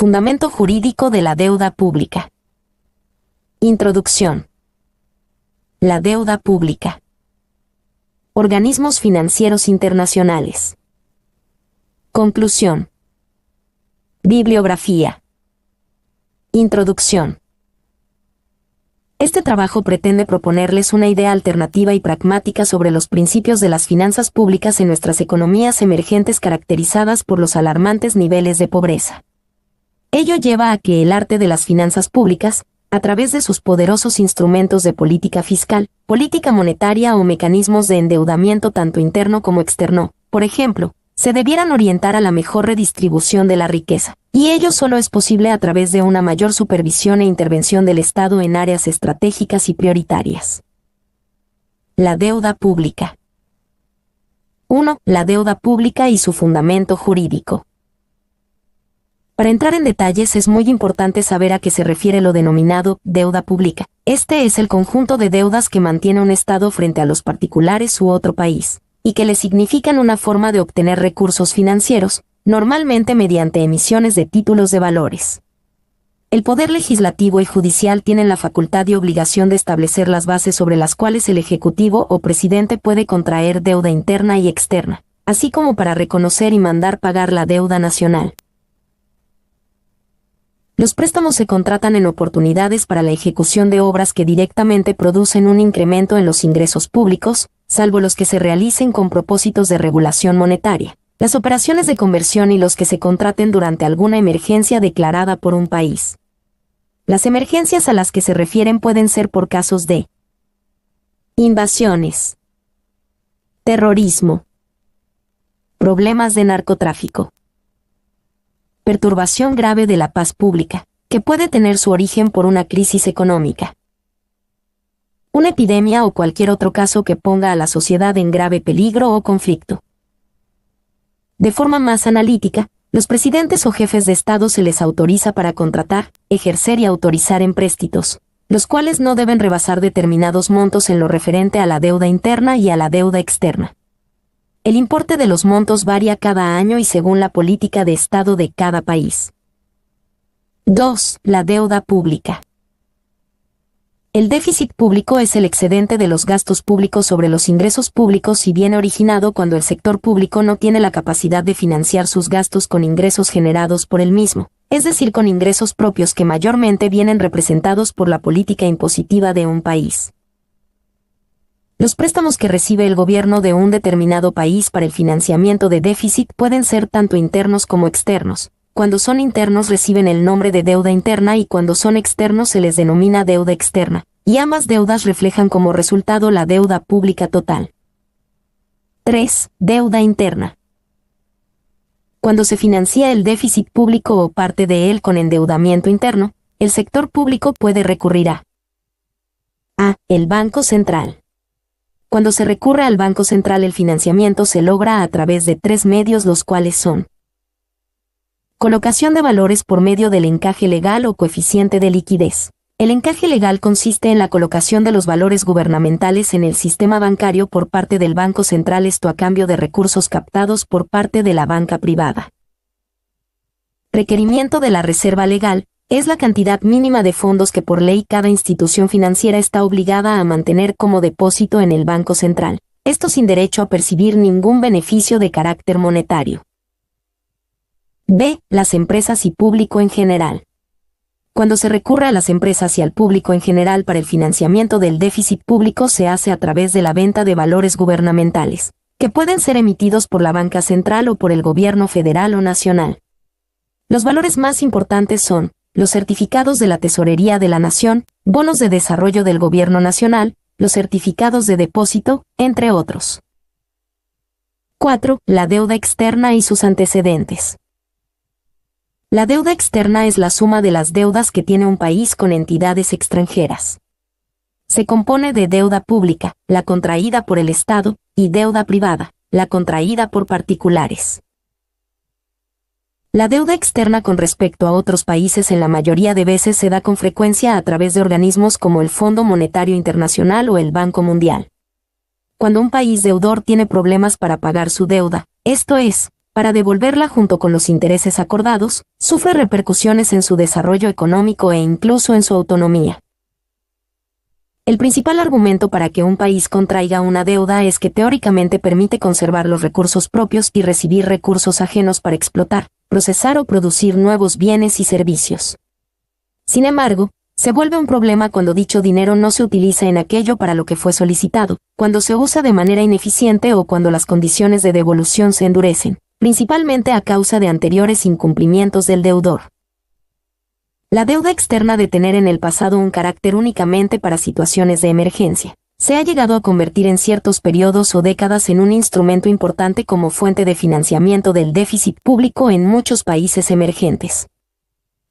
Fundamento jurídico de la deuda pública. Introducción. La deuda pública. Organismos financieros internacionales. Conclusión. Bibliografía. Introducción. Este trabajo pretende proponerles una idea alternativa y pragmática sobre los principios de las finanzas públicas en nuestras economías emergentes caracterizadas por los alarmantes niveles de pobreza. Ello lleva a que el arte de las finanzas públicas, a través de sus poderosos instrumentos de política fiscal, política monetaria o mecanismos de endeudamiento tanto interno como externo, por ejemplo, se debieran orientar a la mejor redistribución de la riqueza, y ello solo es posible a través de una mayor supervisión e intervención del Estado en áreas estratégicas y prioritarias. La deuda pública. 1. La deuda pública y su fundamento jurídico. Para entrar en detalles es muy importante saber a qué se refiere lo denominado deuda pública. Este es el conjunto de deudas que mantiene un Estado frente a los particulares u otro país, y que le significan una forma de obtener recursos financieros, normalmente mediante emisiones de títulos de valores. El Poder Legislativo y Judicial tienen la facultad y obligación de establecer las bases sobre las cuales el Ejecutivo o Presidente puede contraer deuda interna y externa, así como para reconocer y mandar pagar la deuda nacional. Los préstamos se contratan en oportunidades para la ejecución de obras que directamente producen un incremento en los ingresos públicos, salvo los que se realicen con propósitos de regulación monetaria, las operaciones de conversión y los que se contraten durante alguna emergencia declarada por un país. Las emergencias a las que se refieren pueden ser por casos de invasiones, terrorismo, problemas de narcotráfico, perturbación grave de la paz pública, que puede tener su origen por una crisis económica, una epidemia o cualquier otro caso que ponga a la sociedad en grave peligro o conflicto. De forma más analítica, los presidentes o jefes de Estado se les autoriza para contratar, ejercer y autorizar empréstitos, los cuales no deben rebasar determinados montos en lo referente a la deuda interna y a la deuda externa. El importe de los montos varía cada año y según la política de Estado de cada país. 2. La deuda pública. El déficit público es el excedente de los gastos públicos sobre los ingresos públicos y viene originado cuando el sector público no tiene la capacidad de financiar sus gastos con ingresos generados por él mismo, es decir, con ingresos propios que mayormente vienen representados por la política impositiva de un país. Los préstamos que recibe el gobierno de un determinado país para el financiamiento de déficit pueden ser tanto internos como externos. Cuando son internos reciben el nombre de deuda interna y cuando son externos se les denomina deuda externa, y ambas deudas reflejan como resultado la deuda pública total. 3. Deuda interna. Cuando se financia el déficit público o parte de él con endeudamiento interno, el sector público puede recurrir a el Banco Central. Cuando se recurre al Banco Central el financiamiento se logra a través de 3 medios, los cuales son: colocación de valores por medio del encaje legal o coeficiente de liquidez. El encaje legal consiste en la colocación de los valores gubernamentales en el sistema bancario por parte del Banco Central, esto a cambio de recursos captados por parte de la banca privada. Requerimiento de la reserva legal. Es la cantidad mínima de fondos que por ley cada institución financiera está obligada a mantener como depósito en el Banco Central, esto sin derecho a percibir ningún beneficio de carácter monetario. B. Las empresas y público en general. Cuando se recurre a las empresas y al público en general para el financiamiento del déficit público se hace a través de la venta de valores gubernamentales, que pueden ser emitidos por la banca central o por el gobierno federal o nacional. Los valores más importantes son los certificados de la Tesorería de la Nación, bonos de desarrollo del Gobierno Nacional, los certificados de depósito, entre otros. 4. La deuda externa y sus antecedentes. La deuda externa es la suma de las deudas que tiene un país con entidades extranjeras. Se compone de deuda pública, la contraída por el Estado, y deuda privada, la contraída por particulares. La deuda externa con respecto a otros países en la mayoría de veces se da con frecuencia a través de organismos como el Fondo Monetario Internacional o el Banco Mundial. Cuando un país deudor tiene problemas para pagar su deuda, esto es, para devolverla junto con los intereses acordados, sufre repercusiones en su desarrollo económico e incluso en su autonomía. El principal argumento para que un país contraiga una deuda es que teóricamente permite conservar los recursos propios y recibir recursos ajenos para explotar, procesar o producir nuevos bienes y servicios. Sin embargo, se vuelve un problema cuando dicho dinero no se utiliza en aquello para lo que fue solicitado, cuando se usa de manera ineficiente o cuando las condiciones de devolución se endurecen, principalmente a causa de anteriores incumplimientos del deudor. La deuda externa de tener en el pasado un carácter únicamente para situaciones de emergencia, se ha llegado a convertir en ciertos periodos o décadas en un instrumento importante como fuente de financiamiento del déficit público en muchos países emergentes.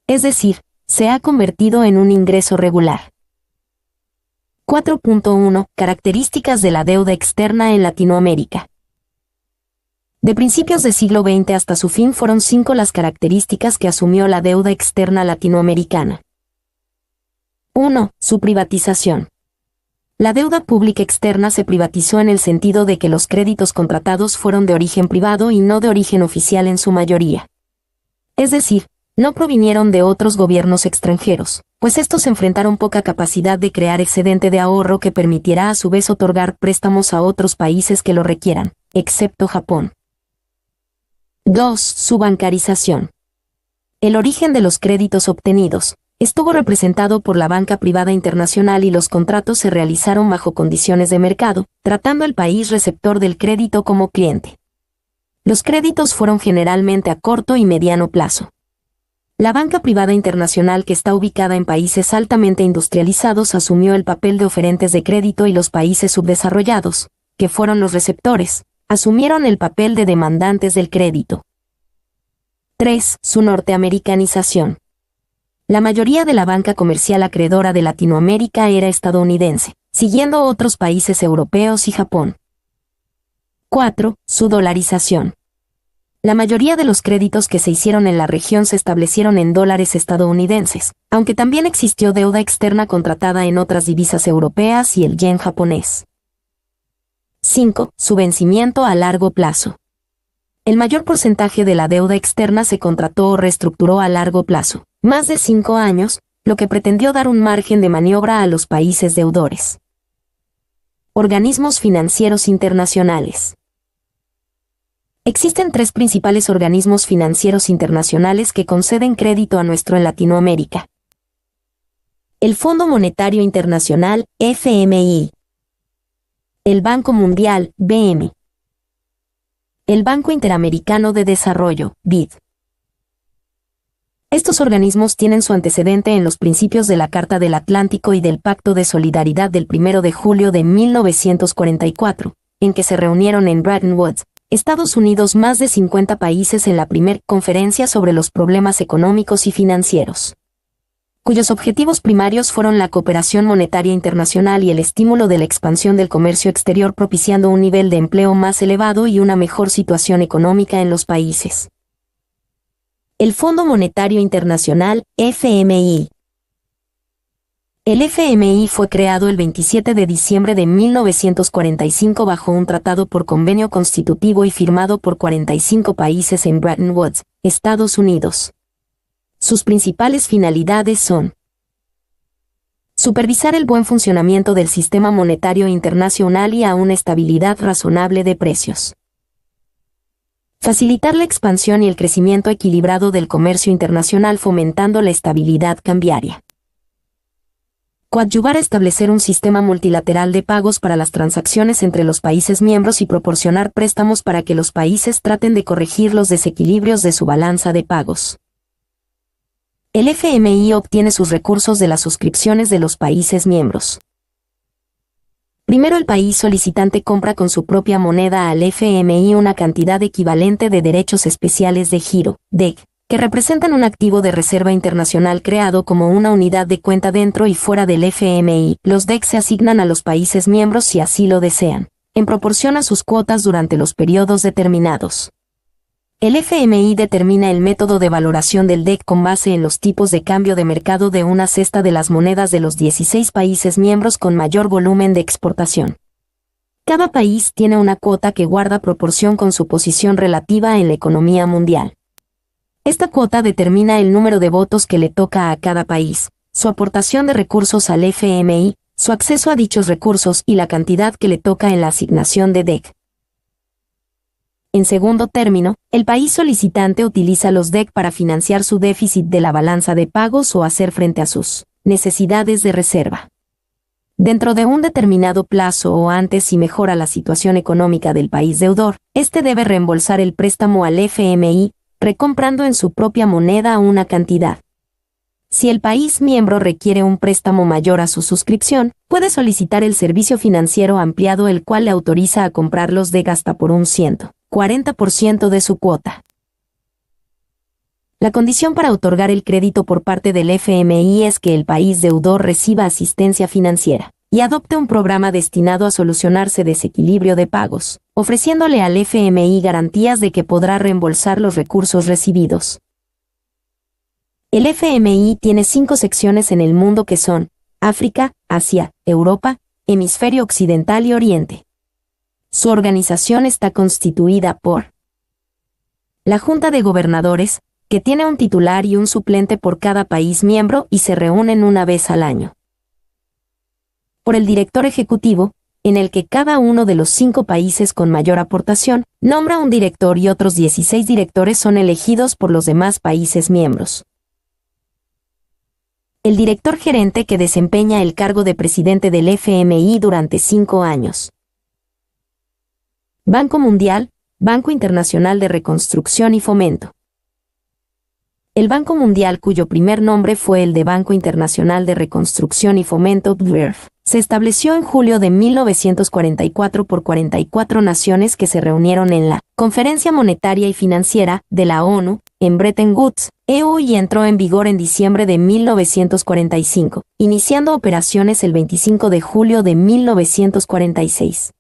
Es decir, se ha convertido en un ingreso regular. 4.1 Características de la deuda externa en Latinoamérica. De principios del siglo XX hasta su fin fueron 5 las características que asumió la deuda externa latinoamericana. 1. Su privatización. La deuda pública externa se privatizó en el sentido de que los créditos contratados fueron de origen privado y no de origen oficial en su mayoría. Es decir, no provinieron de otros gobiernos extranjeros, pues estos enfrentaron poca capacidad de crear excedente de ahorro que permitiera a su vez otorgar préstamos a otros países que lo requieran, excepto Japón. 2. Su bancarización. El origen de los créditos obtenidos estuvo representado por la banca privada internacional y los contratos se realizaron bajo condiciones de mercado, tratando al país receptor del crédito como cliente. Los créditos fueron generalmente a corto y mediano plazo. La banca privada internacional que está ubicada en países altamente industrializados asumió el papel de oferentes de crédito y los países subdesarrollados, que fueron los receptores, asumieron el papel de demandantes del crédito. 3. Su norteamericanización. La mayoría de la banca comercial acreedora de Latinoamérica era estadounidense, siguiendo otros países europeos y Japón. 4. Su dolarización. La mayoría de los créditos que se hicieron en la región se establecieron en dólares estadounidenses, aunque también existió deuda externa contratada en otras divisas europeas y el yen japonés. 5. Su vencimiento a largo plazo. El mayor porcentaje de la deuda externa se contrató o reestructuró a largo plazo, más de 5 años, lo que pretendió dar un margen de maniobra a los países deudores. Organismos financieros internacionales. Existen 3 principales organismos financieros internacionales que conceden crédito a nuestro en Latinoamérica. El Fondo Monetario Internacional, FMI. El Banco Mundial, BM. El Banco Interamericano de Desarrollo, BID. Estos organismos tienen su antecedente en los principios de la Carta del Atlántico y del Pacto de Solidaridad del 1 de julio de 1944, en que se reunieron en Bretton Woods, Estados Unidos, más de 50 países en la primera conferencia sobre los problemas económicos y financieros, cuyos objetivos primarios fueron la cooperación monetaria internacional y el estímulo de la expansión del comercio exterior, propiciando un nivel de empleo más elevado y una mejor situación económica en los países. El Fondo Monetario Internacional, FMI. El FMI fue creado el 27 de diciembre de 1945 bajo un tratado por convenio constitutivo y firmado por 45 países en Bretton Woods, Estados Unidos. Sus principales finalidades son: supervisar el buen funcionamiento del sistema monetario internacional y a una estabilidad razonable de precios. Facilitar la expansión y el crecimiento equilibrado del comercio internacional fomentando la estabilidad cambiaria. Coadyuvar a establecer un sistema multilateral de pagos para las transacciones entre los países miembros y proporcionar préstamos para que los países traten de corregir los desequilibrios de su balanza de pagos. El FMI obtiene sus recursos de las suscripciones de los países miembros. Primero, el país solicitante compra con su propia moneda al FMI una cantidad equivalente de derechos especiales de giro, DEG, que representan un activo de reserva internacional creado como una unidad de cuenta dentro y fuera del FMI. Los DEG se asignan a los países miembros si así lo desean, en proporción a sus cuotas durante los periodos determinados. El FMI determina el método de valoración del DEC con base en los tipos de cambio de mercado de una cesta de las monedas de los 16 países miembros con mayor volumen de exportación. Cada país tiene una cuota que guarda proporción con su posición relativa en la economía mundial. Esta cuota determina el número de votos que le toca a cada país, su aportación de recursos al FMI, su acceso a dichos recursos y la cantidad que le toca en la asignación de DEC. En segundo término, el país solicitante utiliza los DEC para financiar su déficit de la balanza de pagos o hacer frente a sus necesidades de reserva. Dentro de un determinado plazo o antes si mejora la situación económica del país deudor, este debe reembolsar el préstamo al FMI, recomprando en su propia moneda una cantidad. Si el país miembro requiere un préstamo mayor a su suscripción, puede solicitar el servicio financiero ampliado el cual le autoriza a comprar los DEC hasta por un 140% de su cuota. La condición para otorgar el crédito por parte del FMI es que el país deudor reciba asistencia financiera y adopte un programa destinado a solucionarse desequilibrio de pagos, ofreciéndole al FMI garantías de que podrá reembolsar los recursos recibidos. El FMI tiene 5 secciones en el mundo que son África, Asia, Europa, Hemisferio Occidental y Oriente. Su organización está constituida por la Junta de Gobernadores, que tiene un titular y un suplente por cada país miembro y se reúnen una vez al año. Por el director ejecutivo, en el que cada uno de los 5 países con mayor aportación nombra un director y otros 16 directores son elegidos por los demás países miembros. El director gerente que desempeña el cargo de presidente del FMI durante 5 años. Banco Mundial, Banco Internacional de Reconstrucción y Fomento. El Banco Mundial, cuyo primer nombre fue el de Banco Internacional de Reconstrucción y Fomento, BIRF, se estableció en julio de 1944 por 44 naciones que se reunieron en la Conferencia Monetaria y Financiera de la ONU, en Bretton Woods, EU y entró en vigor en diciembre de 1945, iniciando operaciones el 25 de julio de 1946.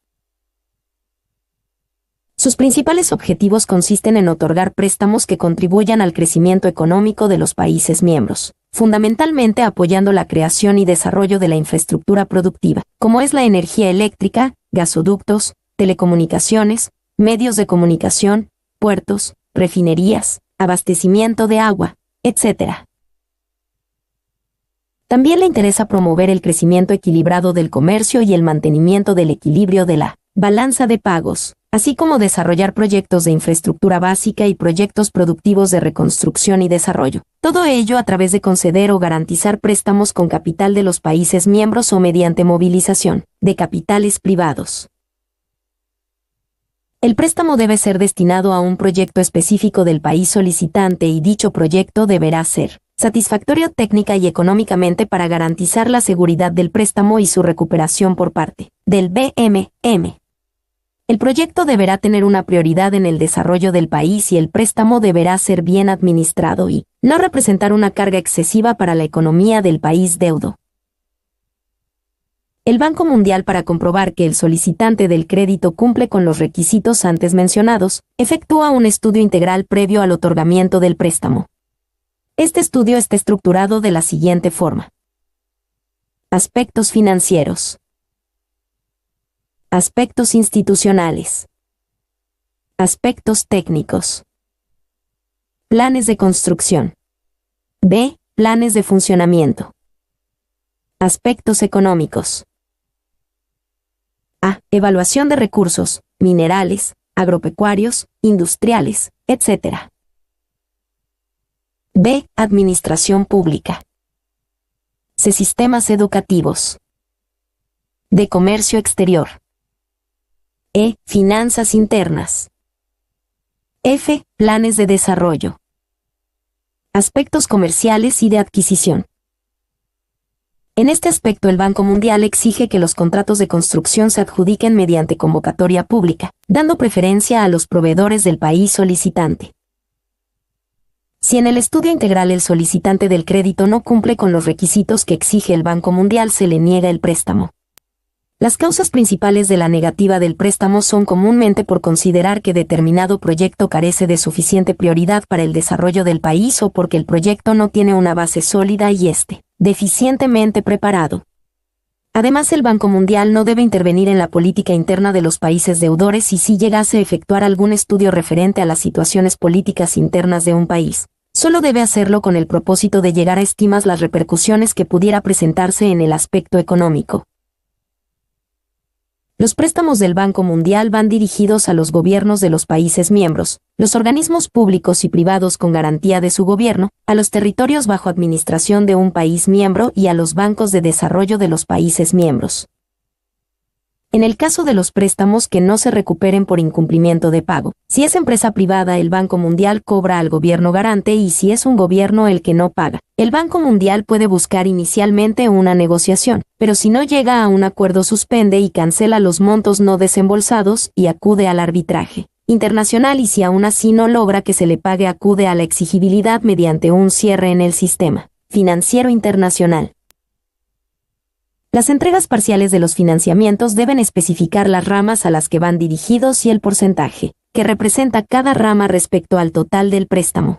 Sus principales objetivos consisten en otorgar préstamos que contribuyan al crecimiento económico de los países miembros, fundamentalmente apoyando la creación y desarrollo de la infraestructura productiva, como es la energía eléctrica, gasoductos, telecomunicaciones, medios de comunicación, puertos, refinerías, abastecimiento de agua, etc. También le interesa promover el crecimiento equilibrado del comercio y el mantenimiento del equilibrio de la balanza de pagos, así como desarrollar proyectos de infraestructura básica y proyectos productivos de reconstrucción y desarrollo. Todo ello a través de conceder o garantizar préstamos con capital de los países miembros o mediante movilización de capitales privados. El préstamo debe ser destinado a un proyecto específico del país solicitante y dicho proyecto deberá ser satisfactorio técnica y económicamente para garantizar la seguridad del préstamo y su recuperación por parte del BMM. El proyecto deberá tener una prioridad en el desarrollo del país y el préstamo deberá ser bien administrado y no representar una carga excesiva para la economía del país deudo. El Banco Mundial, para comprobar que el solicitante del crédito cumple con los requisitos antes mencionados, efectúa un estudio integral previo al otorgamiento del préstamo. Este estudio está estructurado de la siguiente forma. Aspectos financieros. Aspectos institucionales. Aspectos técnicos. Planes de construcción. B. Planes de funcionamiento. Aspectos económicos. A. Evaluación de recursos, minerales, agropecuarios, industriales, etc. B. Administración pública. C. Sistemas educativos. D. Comercio exterior. E. Finanzas internas. F. Planes de desarrollo. Aspectos comerciales y de adquisición. En este aspecto, el Banco Mundial exige que los contratos de construcción se adjudiquen mediante convocatoria pública, dando preferencia a los proveedores del país solicitante. Si en el estudio integral el solicitante del crédito no cumple con los requisitos que exige el Banco Mundial, se le niega el préstamo. Las causas principales de la negativa del préstamo son comúnmente por considerar que determinado proyecto carece de suficiente prioridad para el desarrollo del país o porque el proyecto no tiene una base sólida y esté deficientemente preparado. Además, el Banco Mundial no debe intervenir en la política interna de los países deudores y si llegase a efectuar algún estudio referente a las situaciones políticas internas de un país, solo debe hacerlo con el propósito de llegar a estimas las repercusiones que pudiera presentarse en el aspecto económico. Los préstamos del Banco Mundial van dirigidos a los gobiernos de los países miembros, los organismos públicos y privados con garantía de su gobierno, a los territorios bajo administración de un país miembro y a los bancos de desarrollo de los países miembros. En el caso de los préstamos que no se recuperen por incumplimiento de pago, si es empresa privada, el Banco Mundial cobra al gobierno garante y si es un gobierno el que no paga, el Banco Mundial puede buscar inicialmente una negociación, pero si no llega a un acuerdo suspende y cancela los montos no desembolsados y acude al arbitraje internacional y si aún así no logra que se le pague acude a la exigibilidad mediante un cierre en el sistema financiero internacional. Las entregas parciales de los financiamientos deben especificar las ramas a las que van dirigidos y el porcentaje que representa cada rama respecto al total del préstamo.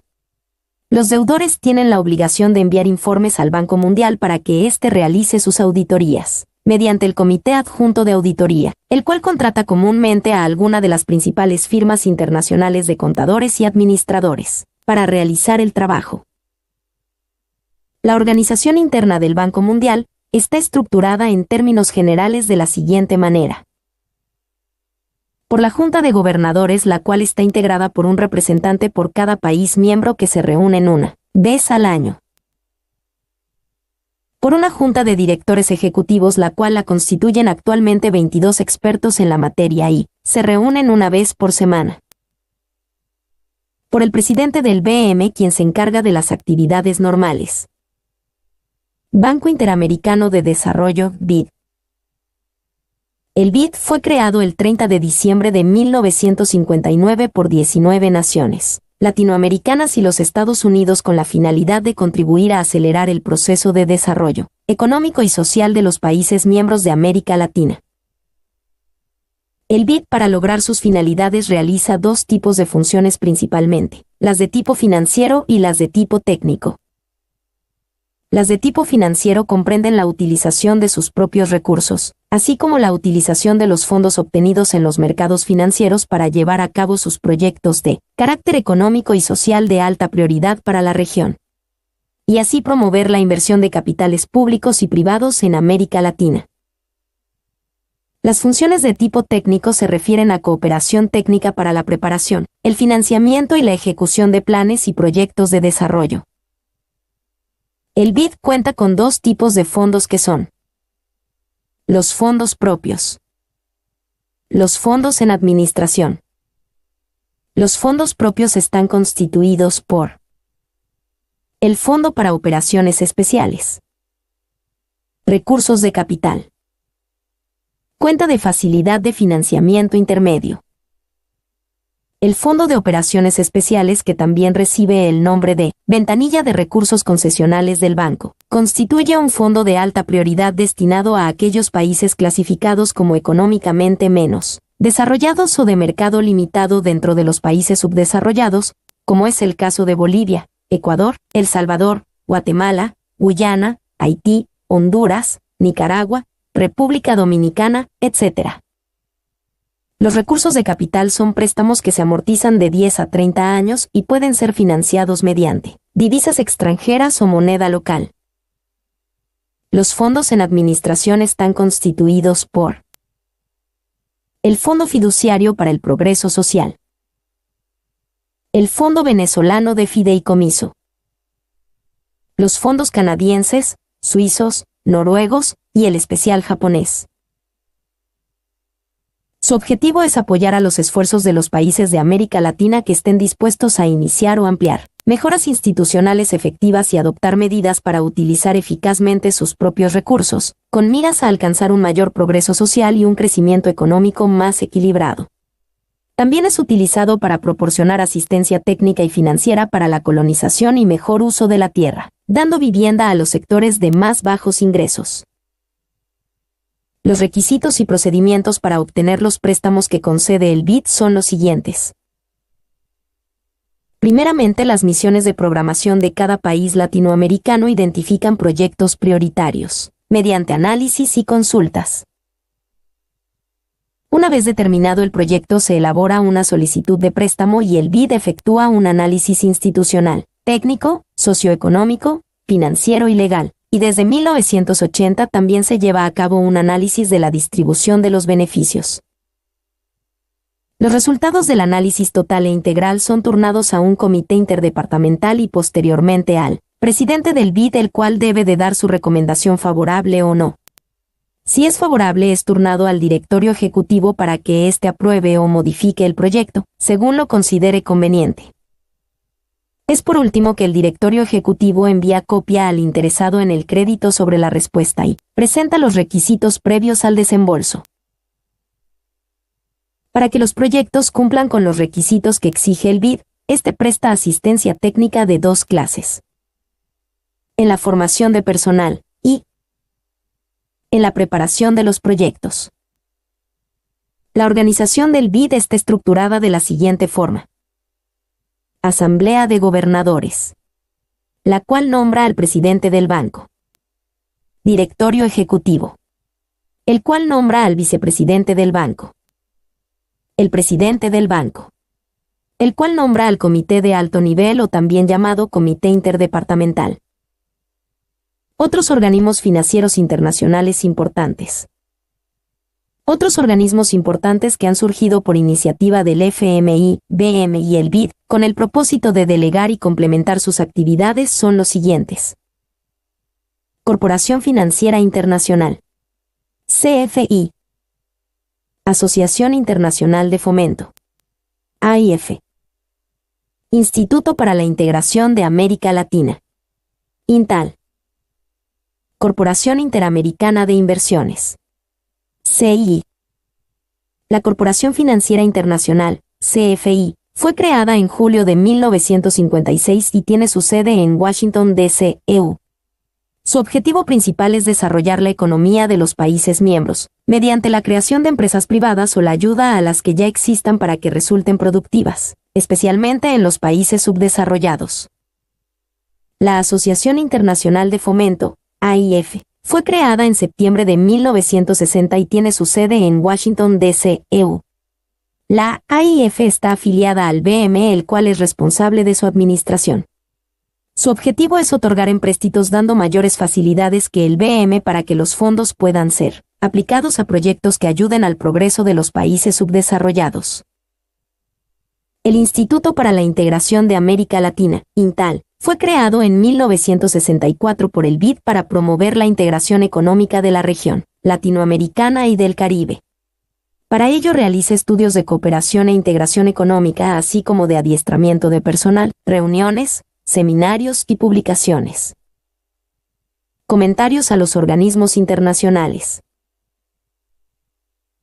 Los deudores tienen la obligación de enviar informes al Banco Mundial para que éste realice sus auditorías, mediante el Comité Adjunto de Auditoría, el cual contrata comúnmente a alguna de las principales firmas internacionales de contadores y administradores, para realizar el trabajo. La organización interna del Banco Mundial está estructurada en términos generales de la siguiente manera. Por la Junta de Gobernadores, la cual está integrada por un representante por cada país miembro que se reúnen una vez al año. Por una Junta de Directores Ejecutivos, la cual la constituyen actualmente 22 expertos en la materia y se reúnen una vez por semana. Por el presidente del BM, quien se encarga de las actividades normales. Banco Interamericano de Desarrollo, BID. El BID fue creado el 30 de diciembre de 1959 por 19 naciones latinoamericanas y los Estados Unidos con la finalidad de contribuir a acelerar el proceso de desarrollo económico y social de los países miembros de América Latina. El BID, para lograr sus finalidades, realiza dos tipos de funciones principalmente, las de tipo financiero y las de tipo técnico. Las de tipo financiero comprenden la utilización de sus propios recursos, así como la utilización de los fondos obtenidos en los mercados financieros para llevar a cabo sus proyectos de carácter económico y social de alta prioridad para la región, y así promover la inversión de capitales públicos y privados en América Latina. Las funciones de tipo técnico se refieren a cooperación técnica para la preparación, el financiamiento y la ejecución de planes y proyectos de desarrollo. El BID cuenta con dos tipos de fondos que son los fondos propios, los fondos en administración. Los fondos propios están constituidos por el Fondo para Operaciones Especiales, recursos de capital, cuenta de facilidad de financiamiento intermedio. El Fondo de Operaciones Especiales, que también recibe el nombre de Ventanilla de Recursos Concesionales del Banco, constituye un fondo de alta prioridad destinado a aquellos países clasificados como económicamente menos desarrollados o de mercado limitado dentro de los países subdesarrollados, como es el caso de Bolivia, Ecuador, El Salvador, Guatemala, Guyana, Haití, Honduras, Nicaragua, República Dominicana, etc. Los recursos de capital son préstamos que se amortizan de 10 a 30 años y pueden ser financiados mediante divisas extranjeras o moneda local. Los fondos en administración están constituidos por el Fondo Fiduciario para el Progreso Social, el Fondo Venezolano de Fideicomiso, los fondos canadienses, suizos, noruegos y el especial japonés. Su objetivo es apoyar a los esfuerzos de los países de América Latina que estén dispuestos a iniciar o ampliar mejoras institucionales efectivas y adoptar medidas para utilizar eficazmente sus propios recursos, con miras a alcanzar un mayor progreso social y un crecimiento económico más equilibrado. También es utilizado para proporcionar asistencia técnica y financiera para la colonización y mejor uso de la tierra, dando vivienda a los sectores de más bajos ingresos. Los requisitos y procedimientos para obtener los préstamos que concede el BID son los siguientes. Primeramente, las misiones de programación de cada país latinoamericano identifican proyectos prioritarios, mediante análisis y consultas. Una vez determinado el proyecto, se elabora una solicitud de préstamo y el BID efectúa un análisis institucional, técnico, socioeconómico, financiero y legal, y desde 1980 también se lleva a cabo un análisis de la distribución de los beneficios. Los resultados del análisis total e integral son turnados a un comité interdepartamental y posteriormente al presidente del BID, el cual debe de dar su recomendación favorable o no. Si es favorable, es turnado al directorio ejecutivo para que éste apruebe o modifique el proyecto, según lo considere conveniente. Es por último que el directorio ejecutivo envía copia al interesado en el crédito sobre la respuesta y presenta los requisitos previos al desembolso. Para que los proyectos cumplan con los requisitos que exige el BID, este presta asistencia técnica de dos clases: en la formación de personal y en la preparación de los proyectos. La organización del BID está estructurada de la siguiente forma: Asamblea de Gobernadores, la cual nombra al presidente del banco. Directorio Ejecutivo, el cual nombra al vicepresidente del banco. El presidente del banco, el cual nombra al comité de alto nivel o también llamado comité interdepartamental. Otros organismos financieros internacionales importantes. Otros organismos importantes que han surgido por iniciativa del FMI, BM y el BID, con el propósito de delegar y complementar sus actividades son los siguientes: Corporación Financiera Internacional, CFI, Asociación Internacional de Fomento, AIF, Instituto para la Integración de América Latina, INTAL, Corporación Interamericana de Inversiones, CII. La Corporación Financiera Internacional, CFI, fue creada en julio de 1956 y tiene su sede en Washington, D.C., EU. Su objetivo principal es desarrollar la economía de los países miembros, mediante la creación de empresas privadas o la ayuda a las que ya existan para que resulten productivas, especialmente en los países subdesarrollados. La Asociación Internacional de Fomento, AIF, fue creada en septiembre de 1960 y tiene su sede en Washington, D.C., EU. La AIF está afiliada al BM, el cual es responsable de su administración. Su objetivo es otorgar empréstitos dando mayores facilidades que el BM para que los fondos puedan ser aplicados a proyectos que ayuden al progreso de los países subdesarrollados. El Instituto para la Integración de América Latina, INTAL, fue creado en 1964 por el BID para promover la integración económica de la región latinoamericana y del Caribe. Para ello realiza estudios de cooperación e integración económica, así como de adiestramiento de personal, reuniones, seminarios y publicaciones. Comentarios a los organismos internacionales.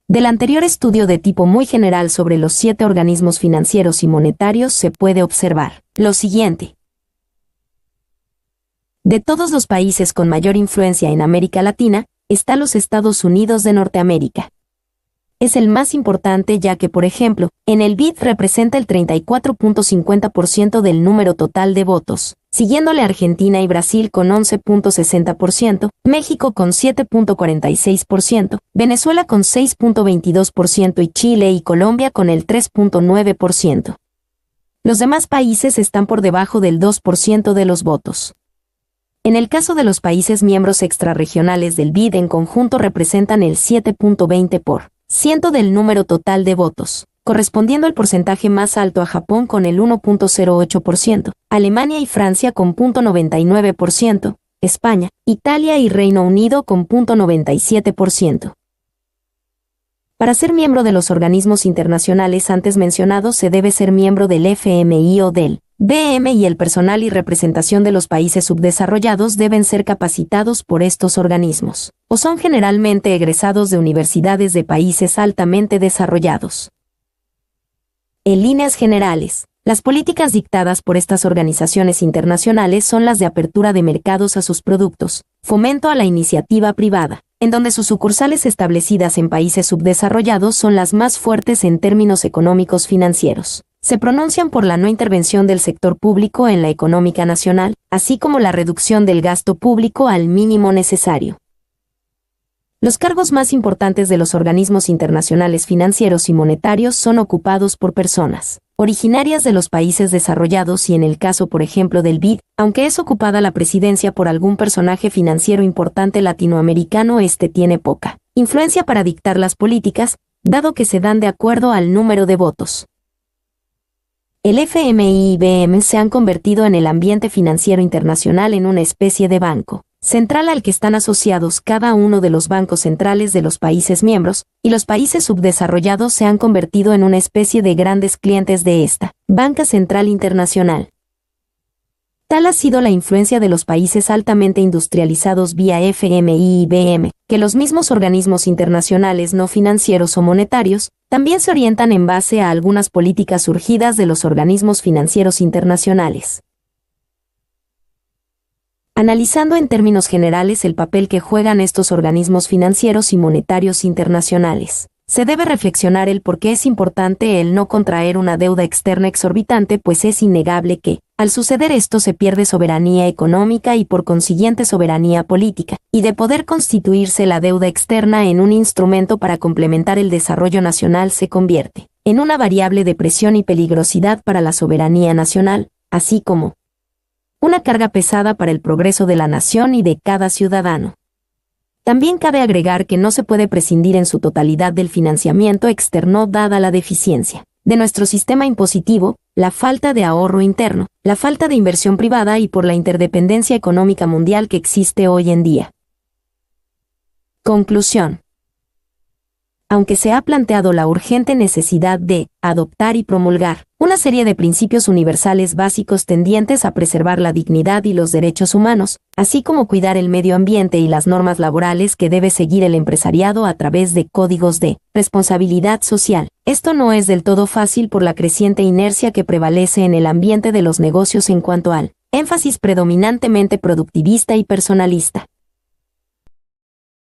Del anterior estudio de tipo muy general sobre los 7 organismos financieros y monetarios se puede observar lo siguiente. De todos los países con mayor influencia en América Latina, está los Estados Unidos de Norteamérica. Es el más importante ya que, por ejemplo, en el BID representa el 34.50% del número total de votos, siguiéndole Argentina y Brasil con 11.60%, México con 7.46%, Venezuela con 6.22% y Chile y Colombia con el 3.9%. Los demás países están por debajo del 2% de los votos. En el caso de los países miembros extrarregionales del BID, en conjunto representan el 7.20% del número total de votos, correspondiendo el porcentaje más alto a Japón con el 1.08%, Alemania y Francia con 0.99%, España, Italia y Reino Unido con 0.97%. Para ser miembro de los organismos internacionales antes mencionados se debe ser miembro del FMI o del BM y el personal y representación de los países subdesarrollados deben ser capacitados por estos organismos, o son generalmente egresados de universidades de países altamente desarrollados. En líneas generales, las políticas dictadas por estas organizaciones internacionales son las de apertura de mercados a sus productos, fomento a la iniciativa privada, en donde sus sucursales establecidas en países subdesarrollados son las más fuertes en términos económicos financieros. Se pronuncian por la no intervención del sector público en la económica nacional, así como la reducción del gasto público al mínimo necesario. Los cargos más importantes de los organismos internacionales financieros y monetarios son ocupados por personas originarias de los países desarrollados y en el caso, por ejemplo, del BID, aunque es ocupada la presidencia por algún personaje financiero importante latinoamericano, este tiene poca influencia para dictar las políticas, dado que se dan de acuerdo al número de votos. El FMI y IBM se han convertido en el ambiente financiero internacional en una especie de banco central al que están asociados cada uno de los bancos centrales de los países miembros, y los países subdesarrollados se han convertido en una especie de grandes clientes de esta banca central internacional. Tal ha sido la influencia de los países altamente industrializados vía FMI y IBM, que los mismos organismos internacionales no financieros o monetarios también se orientan en base a algunas políticas surgidas de los organismos financieros internacionales. Analizando en términos generales el papel que juegan estos organismos financieros y monetarios internacionales, se debe reflexionar el por qué es importante el no contraer una deuda externa exorbitante, pues es innegable que, al suceder esto, se pierde soberanía económica y por consiguiente soberanía política, y de poder constituirse la deuda externa en un instrumento para complementar el desarrollo nacional se convierte en una variable de presión y peligrosidad para la soberanía nacional, así como una carga pesada para el progreso de la nación y de cada ciudadano. También cabe agregar que no se puede prescindir en su totalidad del financiamiento externo dada la deficiencia de nuestro sistema impositivo, la falta de ahorro interno, la falta de inversión privada y por la interdependencia económica mundial que existe hoy en día. Conclusión. Aunque se ha planteado la urgente necesidad de adoptar y promulgar una serie de principios universales básicos tendientes a preservar la dignidad y los derechos humanos, así como cuidar el medio ambiente y las normas laborales que debe seguir el empresariado a través de códigos de responsabilidad social, esto no es del todo fácil por la creciente inercia que prevalece en el ambiente de los negocios en cuanto al énfasis predominantemente productivista y personalista.